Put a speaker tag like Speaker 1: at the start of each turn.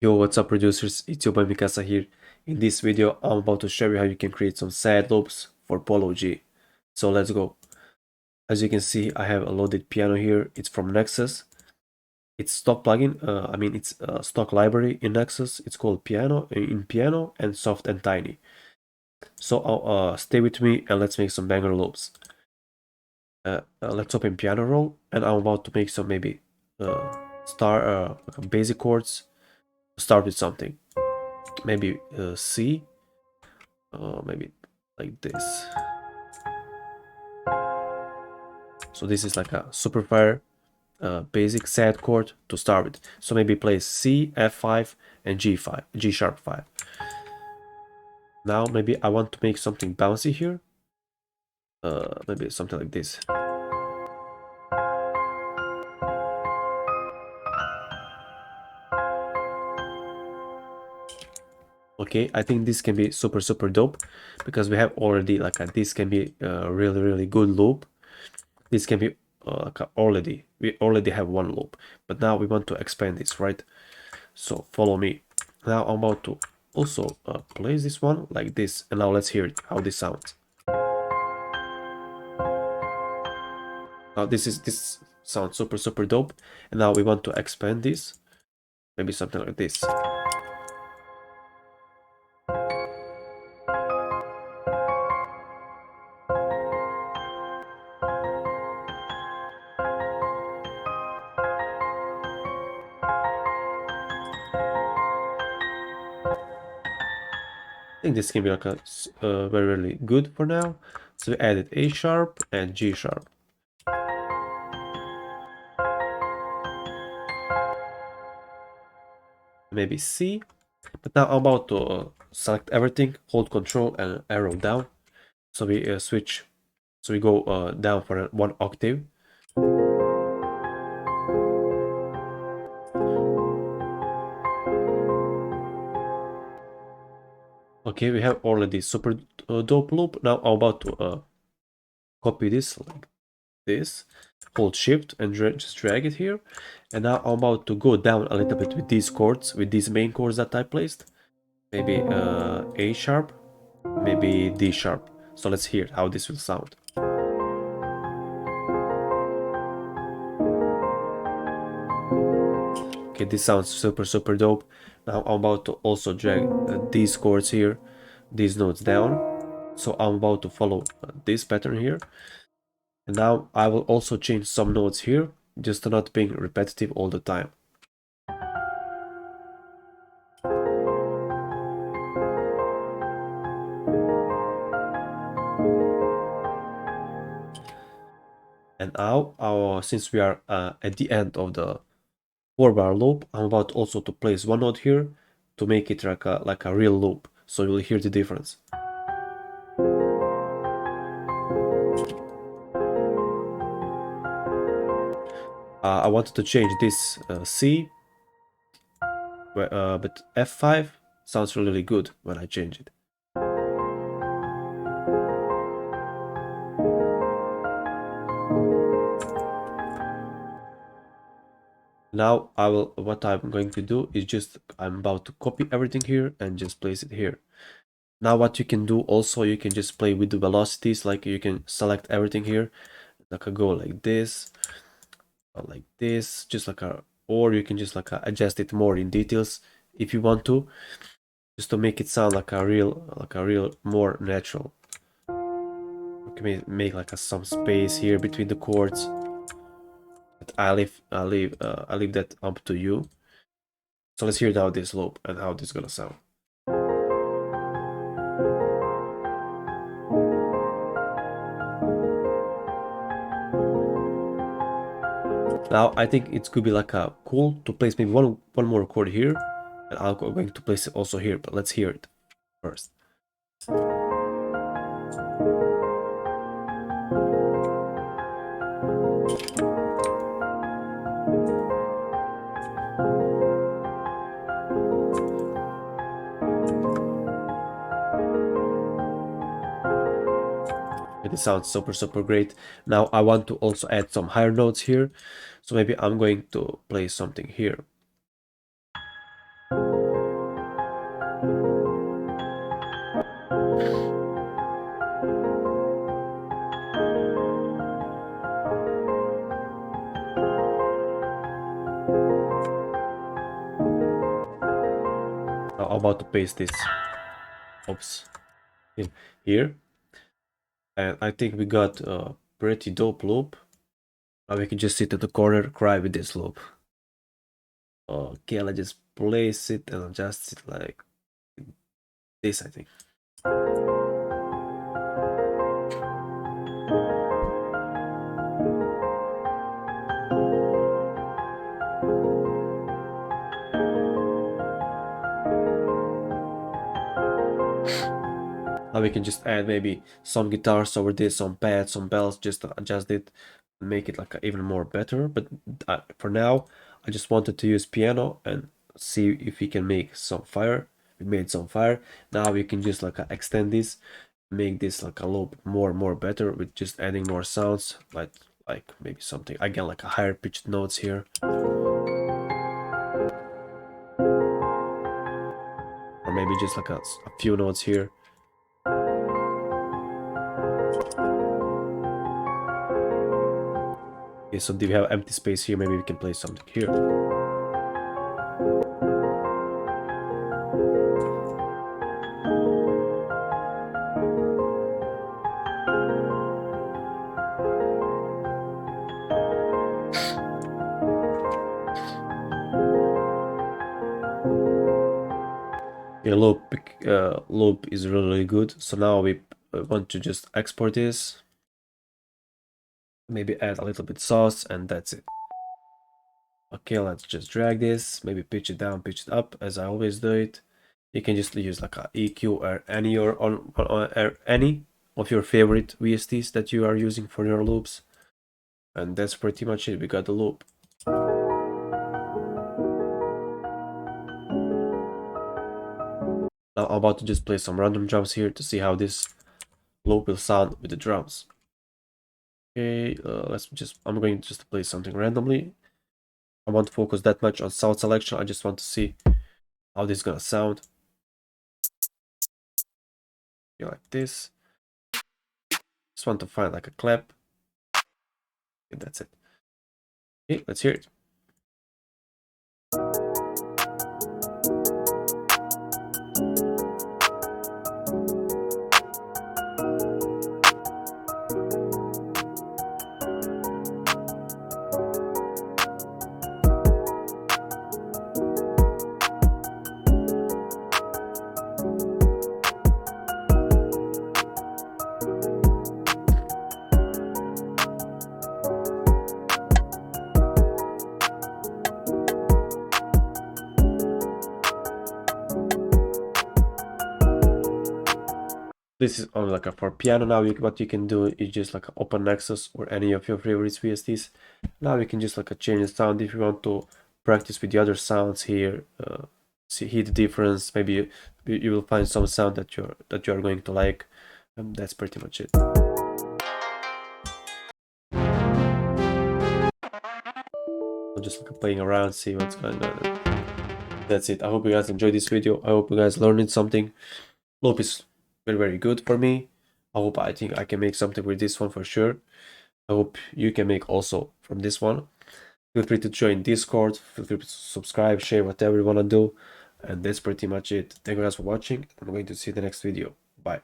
Speaker 1: Yo, what's up producers, it's your boy Mikasa here. In this video, I'm about to show you how you can create some sad loops for Polo G. So let's go. As you can see, I have a loaded piano here. It's from Nexus. It's stock plugin, it's a stock library in Nexus. It's called Piano, in Piano and Soft and Tiny. So stay with me and let's make some banger loops. Let's open piano roll and I'm about to make some maybe basic chords. Start with something. Maybe C, maybe like this. So this is like a super fire basic sad chord to start with. So maybe play C, F5 and G5, G sharp 5. Now maybe I want to make something bouncy here. Maybe something like this. Okay, I think this can be super dope because we have already like this can be a really good loop. This can be we already have one loop, but now we want to expand this, right? So follow me. Now I'm about to also place this one like this, and now let's hear it, how this sounds. Now this sounds super dope, and now we want to expand this, maybe something like this. I think this can be like a very good for now. So we added A sharp and G sharp. Maybe C. But now I'm about to select everything, hold Control and arrow down. So we switch. So we go down for one octave. Okay, we have already super dope loop. Now I'm about to copy this like this, hold shift and just drag it here. And now I'm about to go down a little bit with these chords, with these main chords that I placed. Maybe A sharp, maybe D sharp. So let's hear how this will sound. Okay, this sounds super dope. Now I'm about to also drag these chords here, these notes down. So I'm about to follow this pattern here. And now I will also change some notes here, just to not being repetitive all the time. And now, since we are at the end of the 4-bar loop, I'm about also to place one note here to make it like a real loop, so you'll hear the difference. I wanted to change this C, but F5 sounds really good when I change it. Now what I'm going to do is I'm about to copy everything here and just place it here. Now what you can do also, you can just play with the velocities, like you can select everything here, like I go like this, just or you can just adjust it more in details if you want to, just to make it sound like a real more natural. You can make some space here between the chords. But I leave that up to you. So let's hear now this loop and how this is gonna sound. Now I think it could be cool to place maybe one more chord here, and I'm going to place it also here, but let's hear it first. It sounds super great. Now I want to also add some higher notes here, so maybe I'm going to play something here. Now I'm about to paste this, oops, in here, and I think we got a pretty dope loop. Now we can just sit in the corner, cry with this loop. Okay, let's just place it and adjust it like this, I think. Now we can just add maybe some guitars over this, some pads, some bells, just to adjust it and make it like even more better. But for now, I just wanted to use piano and see if we can make some fire. We made some fire. Now we can just like extend this, make this like a loop more better with just adding more sounds, like maybe something again like a higher pitched notes here. Or maybe just like a few notes here. Okay, so do we have empty space here? Maybe we can play something here. Yeah, loop is really good. So now we want to just export this, maybe add a little bit sauce, and that's it. Okay, let's just drag this, maybe pitch it down, pitch it up, as I always do it. You can just use like a EQ or any of your favorite VSTs that you are using for your loops, and that's pretty much it. We got the loop. Now I'm about to just play some random drums here to see how this loop will sound with the drums. Okay, I'm going just to play something randomly. I won't focus that much on sound selection. I just want to see how this is gonna sound. Okay, like this. Just want to find like a clap. And that's it. Okay, let's hear it. This is only like for piano. Now what you can do is just like open Nexus or any of your favorite VSTs. Now you can just like change the sound if you want to practice with the other sounds here. Hear the difference. Maybe you will find some sound that you are going to like. That's pretty much it. Just like playing around, see what's going on. That's it. I hope you guys enjoyed this video. I hope you guys learned something. Loop is very good for me. I think I can make something with this one for sure. I hope you can make also from this one. Feel free to join Discord. Feel free to subscribe, share, whatever you want to do. And that's pretty much it. Thank you guys for watching. I'm going to see you in the next video. Bye.